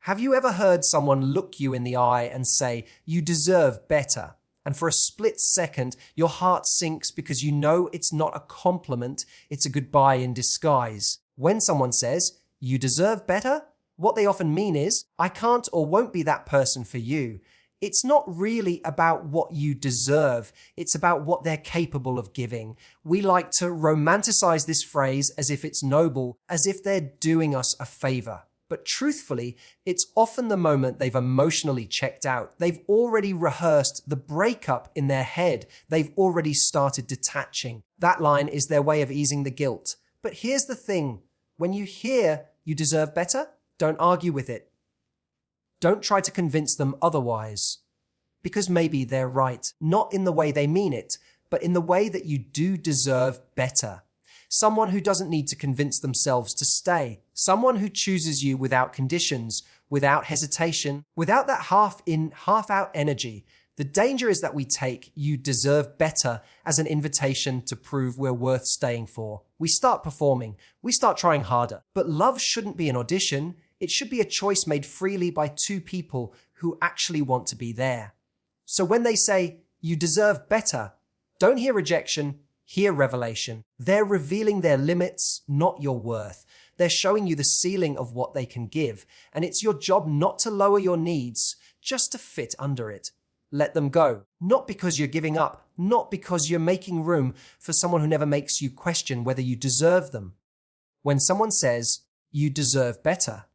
Have you ever heard someone look you in the eye and say, "You deserve better"? And for a split second, your heart sinks because you know it's not a compliment, it's a goodbye in disguise. When someone says, "You deserve better," what they often mean is, "I can't or won't be that person for you." It's not really about what you deserve, it's about what they're capable of giving. We like to romanticize this phrase as if it's noble, as if they're doing us a favor. But truthfully, it's often the moment they've emotionally checked out. They've already rehearsed the breakup in their head. They've already started detaching. That line is their way of easing the guilt. But here's the thing. When you hear "you deserve better," don't argue with it. Don't try to convince them otherwise. Because maybe they're right. Not in the way they mean it, but in the way that you do deserve better. Someone who doesn't need to convince themselves to stay. Someone who chooses you without conditions, without hesitation, without that half-in, half-out energy. The danger is that we take "you deserve better" as an invitation to prove we're worth staying for. We start performing. We start trying harder. But love shouldn't be an audition. It should be a choice made freely by two people who actually want to be there. So when they say, "You deserve better," don't hear rejection, hear revelation. They're revealing their limits, not your worth. They're showing you the ceiling of what they can give. And it's your job not to lower your needs, just to fit under it. Let them go. Not because you're giving up, not because you're making room for someone who never makes you question whether you deserve them. When someone says, "You deserve better,"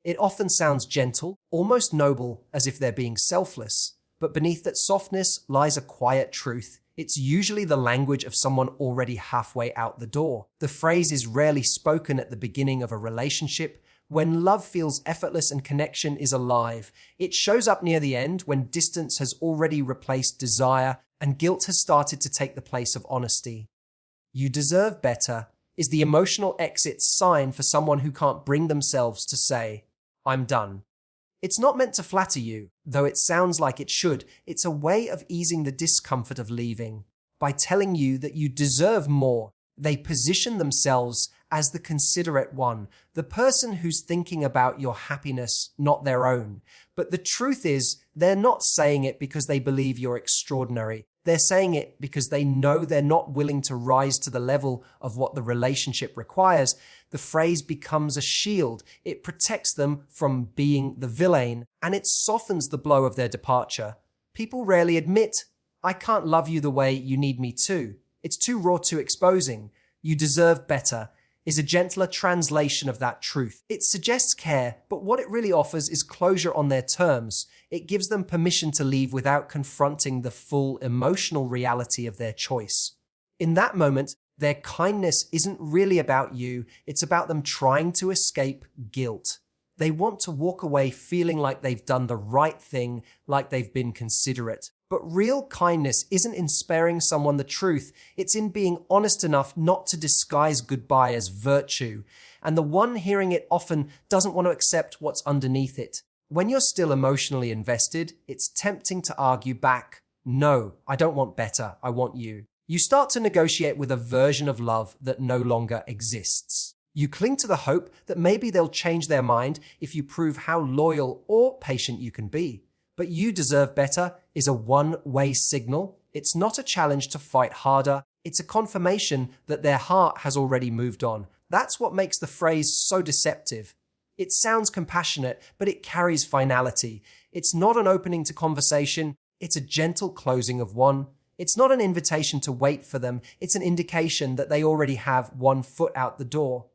it often sounds gentle, almost noble, as if they're being selfless. But beneath that softness lies a quiet truth. It's usually the language of someone already halfway out the door. The phrase is rarely spoken at the beginning of a relationship, when love feels effortless and connection is alive. It shows up near the end, when distance has already replaced desire and guilt has started to take the place of honesty. "You deserve better" is the emotional exit sign for someone who can't bring themselves to say, "I'm done." It's not meant to flatter you, though it sounds like it should. It's a way of easing the discomfort of leaving. By telling you that you deserve more, they position themselves as the considerate one, the person who's thinking about your happiness, not their own. But the truth is, they're not saying it because they believe you're extraordinary. They're saying it because they know they're not willing to rise to the level of what the relationship requires. The phrase becomes a shield. It protects them from being the villain, and it softens the blow of their departure. People rarely admit, "I can't love you the way you need me to." It's too raw, too exposing. "You deserve better" is a gentler translation of that truth. It suggests care, but what it really offers is closure on their terms. It gives them permission to leave without confronting the full emotional reality of their choice. In that moment, their kindness isn't really about you, it's about them trying to escape guilt. They want to walk away feeling like they've done the right thing, like they've been considerate. But real kindness isn't in sparing someone the truth, it's in being honest enough not to disguise goodbye as virtue. And the one hearing it often doesn't want to accept what's underneath it. When you're still emotionally invested, it's tempting to argue back. "No, I don't want better, I want you." You start to negotiate with a version of love that no longer exists. You cling to the hope that maybe they'll change their mind if you prove how loyal or patient you can be. But "you deserve better" is a one-way signal. It's not a challenge to fight harder. It's a confirmation that their heart has already moved on. That's what makes the phrase so deceptive. It sounds compassionate, but it carries finality. It's not an opening to conversation. It's a gentle closing of one. It's not an invitation to wait for them. It's an indication that they already have one foot out the door.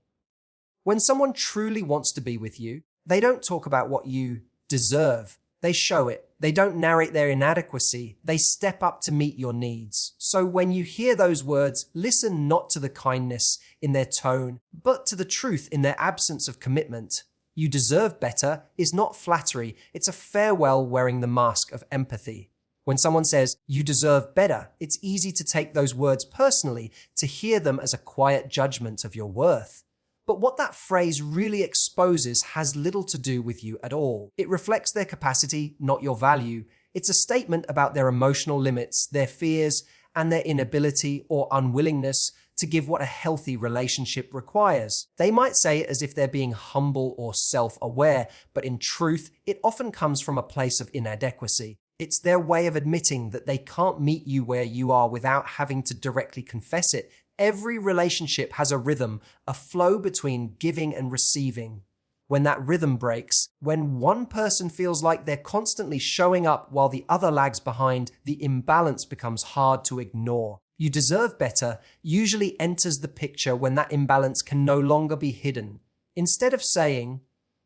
When someone truly wants to be with you, they don't talk about what you deserve. They show it. They don't narrate their inadequacy. They step up to meet your needs. So when you hear those words, listen not to the kindness in their tone, but to the truth in their absence of commitment. "You deserve better" is not flattery. It's a farewell wearing the mask of empathy. When someone says, "You deserve better," it's easy to take those words personally, to hear them as a quiet judgment of your worth. But what that phrase really exposes has little to do with you at all. It reflects their capacity, not your value. It's a statement about their emotional limits, their fears, and their inability or unwillingness to give what a healthy relationship requires. They might say it as if they're being humble or self-aware, but in truth, it often comes from a place of inadequacy. It's their way of admitting that they can't meet you where you are without having to directly confess it. Every relationship has a rhythm, a flow between giving and receiving. When that rhythm breaks, when one person feels like they're constantly showing up while the other lags behind, the imbalance becomes hard to ignore. You deserve better usually enters the picture when that imbalance can no longer be hidden. Instead of saying,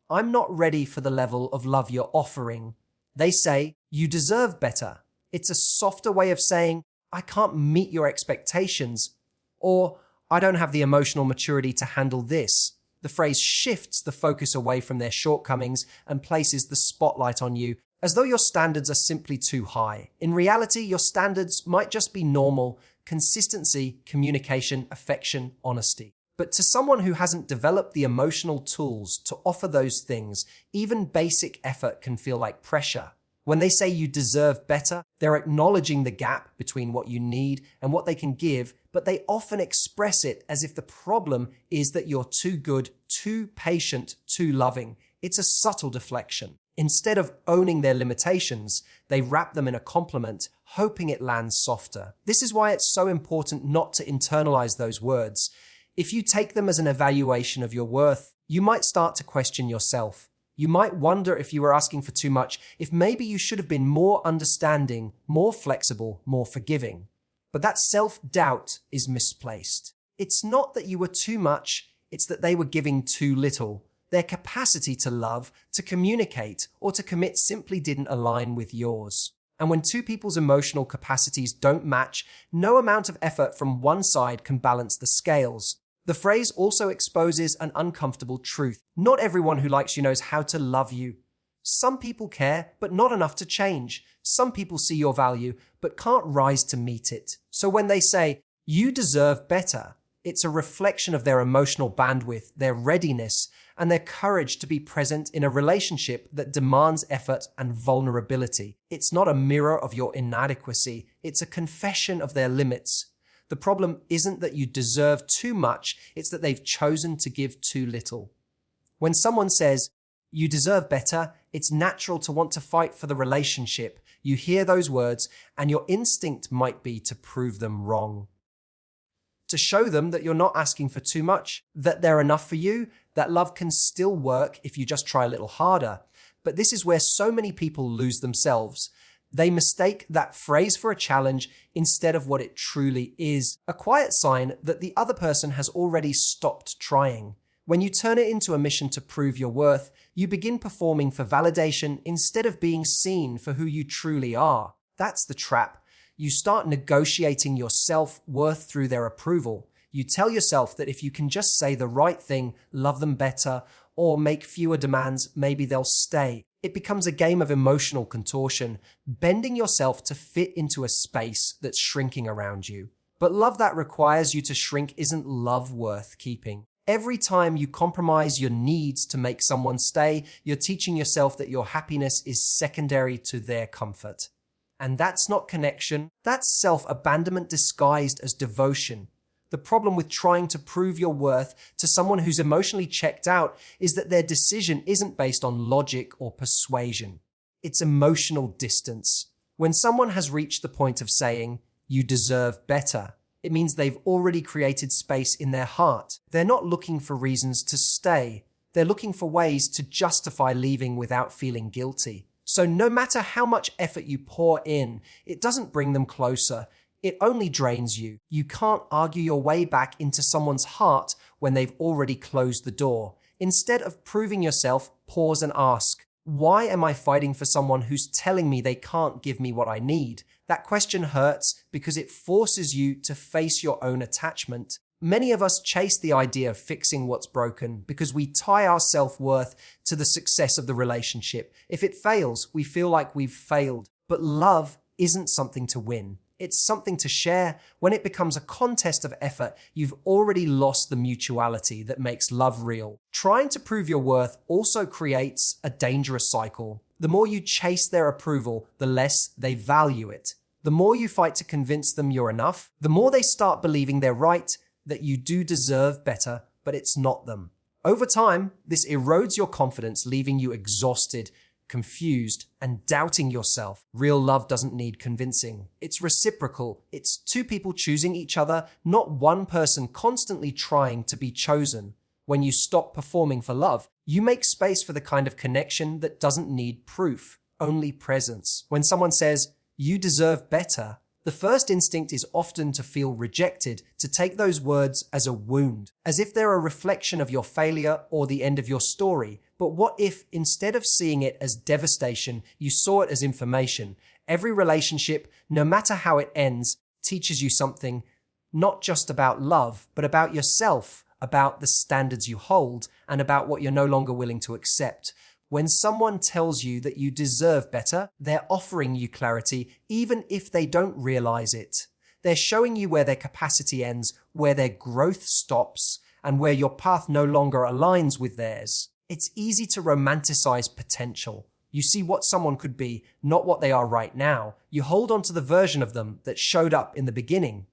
"I'm not ready for the level of love you're offering," they say, "You deserve better." It's a softer way of saying, "I can't meet your expectations," or "I don't have the emotional maturity to handle this." The phrase shifts the focus away from their shortcomings and places the spotlight on you, as though your standards are simply too high. In reality, your standards might just be normal: consistency, communication, affection, honesty. But to someone who hasn't developed the emotional tools to offer those things, even basic effort can feel like pressure. When they say you deserve better, they're acknowledging the gap between what you need and what they can give, but they often express it as if the problem is that you're too good, too patient, too loving. It's a subtle deflection. Instead of owning their limitations, they wrap them in a compliment, hoping it lands softer. This is why it's so important not to internalize those words. If you take them as an evaluation of your worth, you might start to question yourself. You might wonder if you were asking for too much, if maybe you should have been more understanding, more flexible, more forgiving. But that self-doubt is misplaced. It's not that you were too much, it's that they were giving too little. Their capacity to love, to communicate, or to commit simply didn't align with yours. And when two people's emotional capacities don't match, no amount of effort from one side can balance the scales. The phrase also exposes an uncomfortable truth. Not everyone who likes you knows how to love you. Some people care, but not enough to change. Some people see your value, but can't rise to meet it. So when they say, "You deserve better," it's a reflection of their emotional bandwidth, their readiness, and their courage to be present in a relationship that demands effort and vulnerability. It's not a mirror of your inadequacy. It's a confession of their limits. The problem isn't that you deserve too much, it's that they've chosen to give too little. When someone says, "You deserve better," it's natural to want to fight for the relationship. You hear those words, and your instinct might be to prove them wrong. To show them that you're not asking for too much, that they're enough for you, that love can still work if you just try a little harder. But this is where so many people lose themselves. They mistake that phrase for a challenge instead of what it truly is, a quiet sign that the other person has already stopped trying. When you turn it into a mission to prove your worth, you begin performing for validation instead of being seen for who you truly are. That's the trap. You start negotiating your self-worth through their approval. You tell yourself that if you can just say the right thing, love them better, or make fewer demands, maybe they'll stay. It becomes a game of emotional contortion, bending yourself to fit into a space that's shrinking around you. But love that requires you to shrink isn't love worth keeping. Every time you compromise your needs to make someone stay, you're teaching yourself that your happiness is secondary to their comfort. And that's not connection, that's self-abandonment disguised as devotion. The problem with trying to prove your worth to someone who's emotionally checked out is that their decision isn't based on logic or persuasion. It's emotional distance. When someone has reached the point of saying, "You deserve better," it means they've already created space in their heart. They're not looking for reasons to stay. They're looking for ways to justify leaving without feeling guilty. So no matter how much effort you pour in, it doesn't bring them closer. It only drains you. You can't argue your way back into someone's heart when they've already closed the door. Instead of proving yourself, pause and ask, why am I fighting for someone who's telling me they can't give me what I need? That question hurts because it forces you to face your own attachment. Many of us chase the idea of fixing what's broken because we tie our self-worth to the success of the relationship. If it fails, we feel like we've failed. But love isn't something to win. It's something to share. When it becomes a contest of effort, you've already lost the mutuality that makes love real. Trying to prove your worth also creates a dangerous cycle. The more you chase their approval, the less they value it. The more you fight to convince them you're enough, the more they start believing they're right, that you do deserve better, but it's not them. Over time, this erodes your confidence, leaving you exhausted, confused, and doubting yourself. Real love doesn't need convincing. It's reciprocal. It's two people choosing each other, not one person constantly trying to be chosen. When you stop performing for love, you make space for the kind of connection that doesn't need proof, only presence. When someone says, "You deserve better," the first instinct is often to feel rejected, to take those words as a wound, as if they're a reflection of your failure or the end of your story. But what if, instead of seeing it as devastation, you saw it as information? Every relationship, no matter how it ends, teaches you something, not just about love, but about yourself, about the standards you hold, and about what you're no longer willing to accept. When someone tells you that you deserve better, they're offering you clarity, even if they don't realize it. They're showing you where their capacity ends, where their growth stops, and where your path no longer aligns with theirs. It's easy to romanticize potential. You see what someone could be, not what they are right now. You hold on to the version of them that showed up in the beginning.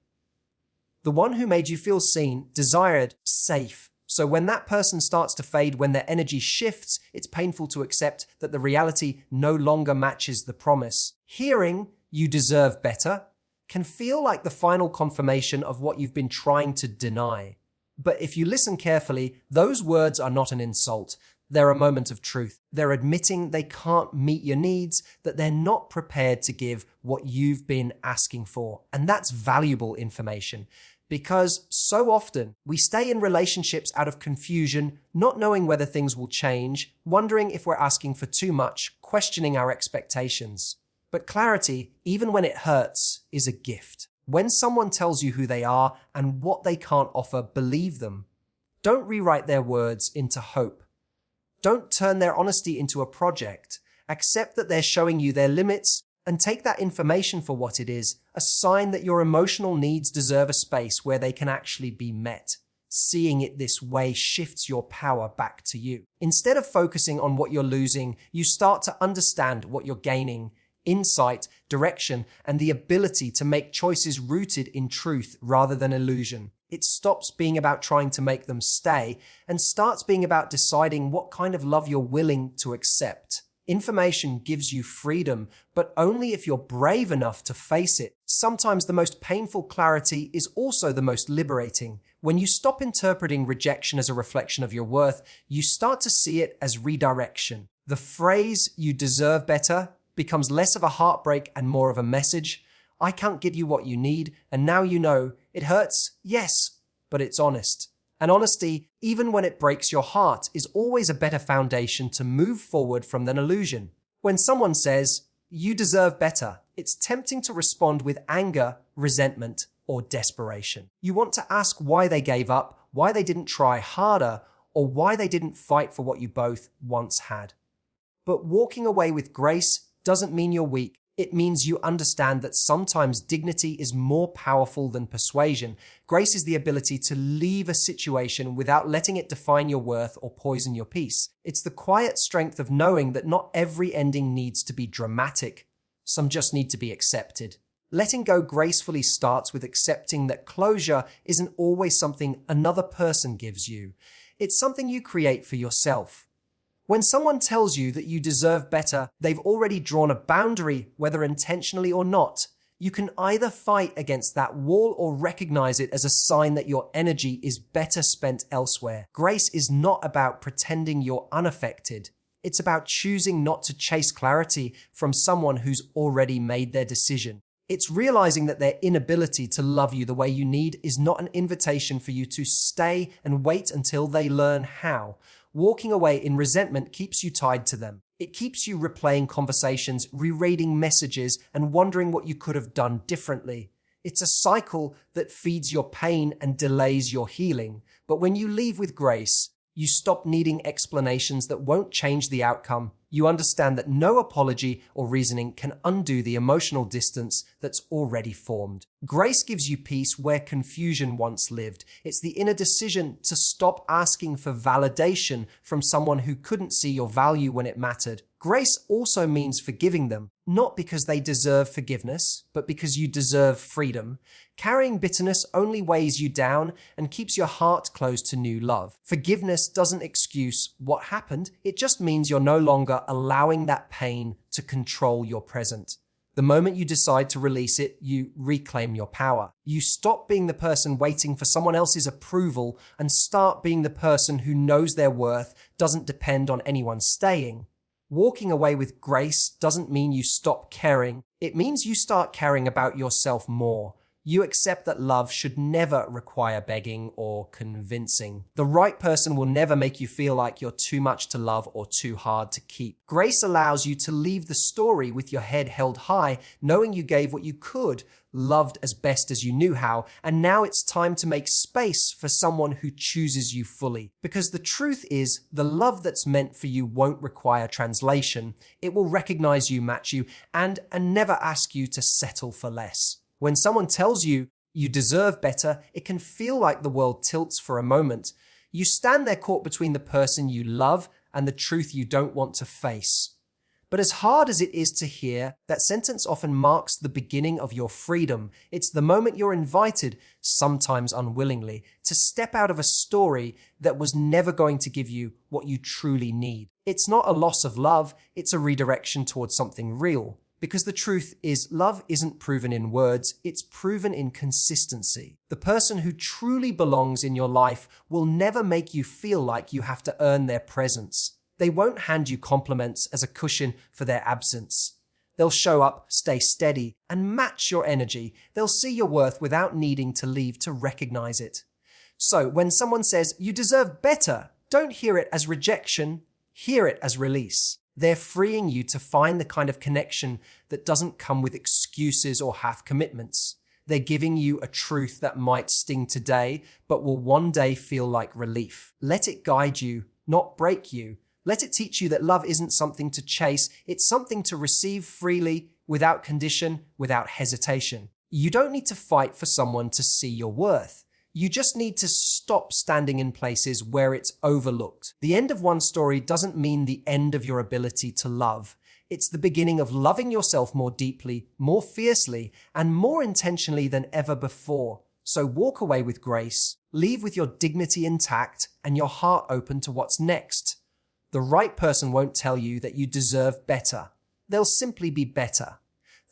The one who made you feel seen, desired, safe. So when that person starts to fade, when their energy shifts, it's painful to accept that the reality no longer matches the promise. Hearing "you deserve better" can feel like the final confirmation of what you've been trying to deny. But if you listen carefully, those words are not an insult. They're a moment of truth. They're admitting they can't meet your needs, that they're not prepared to give what you've been asking for. And that's valuable information. Because so often we stay in relationships out of confusion, not knowing whether things will change, wondering if we're asking for too much, questioning our expectations. But clarity, even when it hurts, is a gift. When someone tells you who they are and what they can't offer, believe them. Don't rewrite their words into hope. Don't turn their honesty into a project. Accept that they're showing you their limits, and take that information for what it is, a sign that your emotional needs deserve a space where they can actually be met. Seeing it this way shifts your power back to you. Instead of focusing on what you're losing, you start to understand what you're gaining: insight, direction, and the ability to make choices rooted in truth rather than illusion. It stops being about trying to make them stay and starts being about deciding what kind of love you're willing to accept. Information gives you freedom, but only if you're brave enough to face it. Sometimes the most painful clarity is also the most liberating. When you stop interpreting rejection as a reflection of your worth, you start to see it as redirection. The phrase "you deserve better" becomes less of a heartbreak and more of a message. I can't give you what you need, and now you know. It hurts, yes, but it's honest. And honesty, even when it breaks your heart, is always a better foundation to move forward from than illusion. When someone says, "You deserve better," it's tempting to respond with anger, resentment, or desperation. You want to ask why they gave up, why they didn't try harder, or why they didn't fight for what you both once had. But walking away with grace doesn't mean you're weak. It means you understand that sometimes dignity is more powerful than persuasion. Grace is the ability to leave a situation without letting it define your worth or poison your peace. It's the quiet strength of knowing that not every ending needs to be dramatic. Some just need to be accepted. Letting go gracefully starts with accepting that closure isn't always something another person gives you. It's something you create for yourself. When someone tells you that you deserve better, they've already drawn a boundary, whether intentionally or not. You can either fight against that wall or recognize it as a sign that your energy is better spent elsewhere. Grace is not about pretending you're unaffected. It's about choosing not to chase clarity from someone who's already made their decision. It's realizing that their inability to love you the way you need is not an invitation for you to stay and wait until they learn how. Walking away in resentment keeps you tied to them. It keeps you replaying conversations, rereading messages, and wondering what you could have done differently. It's a cycle that feeds your pain and delays your healing. But when you leave with grace, you stop needing explanations that won't change the outcome. You understand that no apology or reasoning can undo the emotional distance that's already formed. Grace gives you peace where confusion once lived. It's the inner decision to stop asking for validation from someone who couldn't see your value when it mattered. Grace also means forgiving them, not because they deserve forgiveness, but because you deserve freedom. Carrying bitterness only weighs you down and keeps your heart closed to new love. Forgiveness doesn't excuse what happened, it just means you're no longer allowing that pain to control your present. The moment you decide to release it, you reclaim your power. You stop being the person waiting for someone else's approval and start being the person who knows their worth doesn't depend on anyone staying. Walking away with grace doesn't mean you stop caring. It means you start caring about yourself more. You accept that love should never require begging or convincing. The right person will never make you feel like you're too much to love or too hard to keep. Grace allows you to leave the story with your head held high, knowing you gave what you could, loved as best as you knew how, and now it's time to make space for someone who chooses you fully. Because the truth is, the love that's meant for you won't require translation. It will recognize you, match you, and never ask you to settle for less. When someone tells you you deserve better, it can feel like the world tilts for a moment. You stand there caught between the person you love and the truth you don't want to face. But as hard as it is to hear, that sentence often marks the beginning of your freedom. It's the moment you're invited, sometimes unwillingly, to step out of a story that was never going to give you what you truly need. It's not a loss of love, it's a redirection towards something real. Because the truth is, love isn't proven in words, it's proven in consistency. The person who truly belongs in your life will never make you feel like you have to earn their presence. They won't hand you compliments as a cushion for their absence. They'll show up, stay steady, and match your energy. They'll see your worth without needing to leave to recognize it. So when someone says, "You deserve better," don't hear it as rejection, hear it as release. They're freeing you to find the kind of connection that doesn't come with excuses or half commitments. They're giving you a truth that might sting today, but will one day feel like relief. Let it guide you, not break you. Let it teach you that love isn't something to chase, it's something to receive freely, without condition, without hesitation. You don't need to fight for someone to see your worth. You just need to stop standing in places where it's overlooked. The end of one story doesn't mean the end of your ability to love. It's the beginning of loving yourself more deeply, more fiercely, and more intentionally than ever before. So walk away with grace, leave with your dignity intact, and your heart open to what's next. The right person won't tell you that you deserve better. They'll simply be better.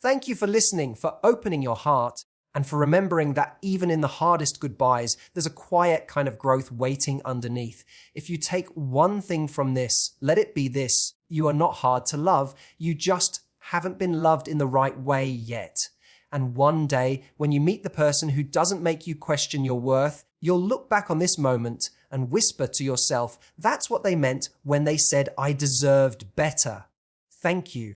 Thank you for listening, for opening your heart, and for remembering that even in the hardest goodbyes, there's a quiet kind of growth waiting underneath. If you take one thing from this, let it be this: you are not hard to love, you just haven't been loved in the right way yet. And one day, when you meet the person who doesn't make you question your worth, you'll look back on this moment and whisper to yourself, that's what they meant when they said I deserved better. Thank you.